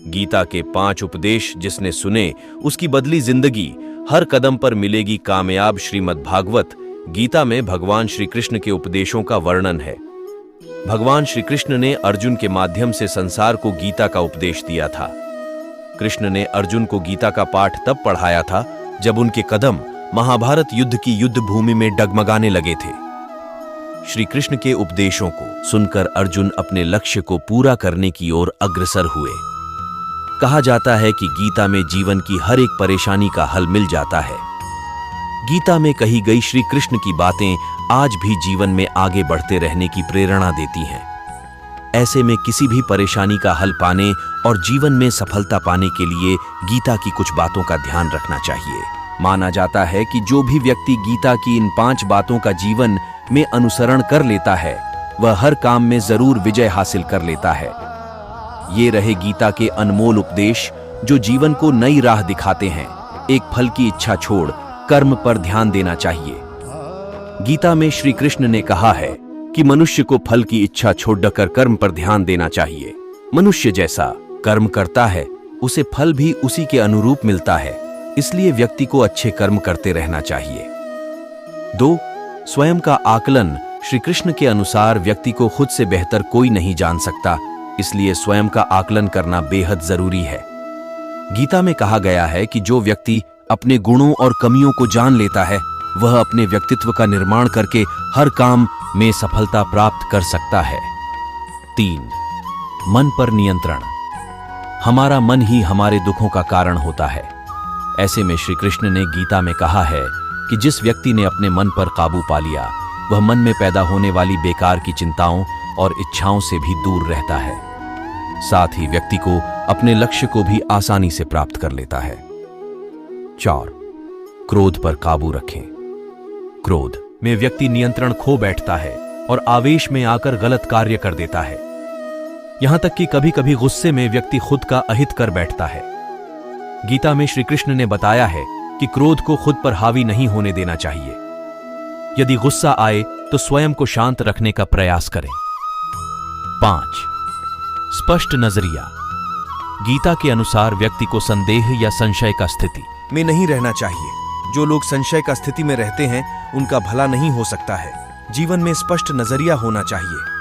गीता के 5 उपदेश जिसने सुने उसकी बदली जिंदगी, हर कदम पर मिलेगी कामयाब। श्रीमद् भागवत गीता में भगवान श्री कृष्ण के उपदेशों का वर्णन है। भगवान श्री कृष्ण ने अर्जुन के माध्यम से संसार को गीता का उपदेश दिया था। कृष्ण ने अर्जुन को गीता का पाठ तब पढ़ाया था जब उनके कदम महाभारत युद्ध की युद्ध भूमि में डगमगाने लगे थे। श्री कृष्ण के उपदेशों को सुनकर अर्जुन अपने लक्ष्य को पूरा करने की ओर अग्रसर हुए। कहा जाता है कि गीता में जीवन की हर एक परेशानी का हल मिल जाता है। गीता में कही गई श्री कृष्ण की बातें आज भी जीवन में आगे बढ़ते रहने की प्रेरणा देती हैं। ऐसे में किसी भी परेशानी का हल पाने और जीवन में सफलता पाने के लिए गीता की कुछ बातों का ध्यान रखना चाहिए। माना जाता है कि जो भी व्यक्ति गीता की इन 5 बातों का जीवन में अनुसरण कर लेता है वह हर काम में जरूर विजय हासिल कर लेता है। ये रहे गीता के अनमोल उपदेश जो जीवन को नई राह दिखाते हैं। एक फल की इच्छा छोड़ कर्म पर ध्यान देना चाहिए। गीता में श्री कृष्ण ने कहा है कि मनुष्य को फल की इच्छा छोड़कर कर्म पर ध्यान देना चाहिए। मनुष्य जैसा कर्म करता है उसे फल भी उसी के अनुरूप मिलता है, इसलिए व्यक्ति को अच्छे कर्म करते रहना चाहिए। 2. स्वयं का आकलन। श्री कृष्ण के अनुसार व्यक्ति को खुद से बेहतर कोई नहीं जान सकता, इसलिए स्वयं का आकलन करना बेहद जरूरी है। गीता में कहा गया है कि जो व्यक्ति अपने गुणों और कमियों को जान लेता है वह अपने व्यक्तित्व का निर्माण करके हर काम में सफलता प्राप्त कर सकता है। 3. मन पर नियंत्रण। हमारा मन ही हमारे दुखों का कारण होता है। ऐसे में श्री कृष्ण ने गीता में कहा है कि जिस व्यक्ति ने अपने मन पर काबू पा लिया वह मन में पैदा होने वाली बेकार की चिंताओं और इच्छाओं से भी दूर रहता है। साथ ही व्यक्ति को अपने लक्ष्य को भी आसानी से प्राप्त कर लेता है। 4. क्रोध पर काबू रखें। क्रोध में व्यक्ति नियंत्रण खो बैठता है और आवेश में आकर गलत कार्य कर देता है। यहां तक कि कभी कभी गुस्से में व्यक्ति खुद का अहित कर बैठता है। गीता में श्री कृष्ण ने बताया है कि क्रोध को खुद पर हावी नहीं होने देना चाहिए। यदि गुस्सा आए तो स्वयं को शांत रखने का प्रयास करें। 5. स्पष्ट नजरिया। गीता के अनुसार व्यक्ति को संदेह या संशय का स्थिति में नहीं रहना चाहिए। जो लोग संशय का स्थिति में रहते हैं उनका भला नहीं हो सकता है। जीवन में स्पष्ट नजरिया होना चाहिए।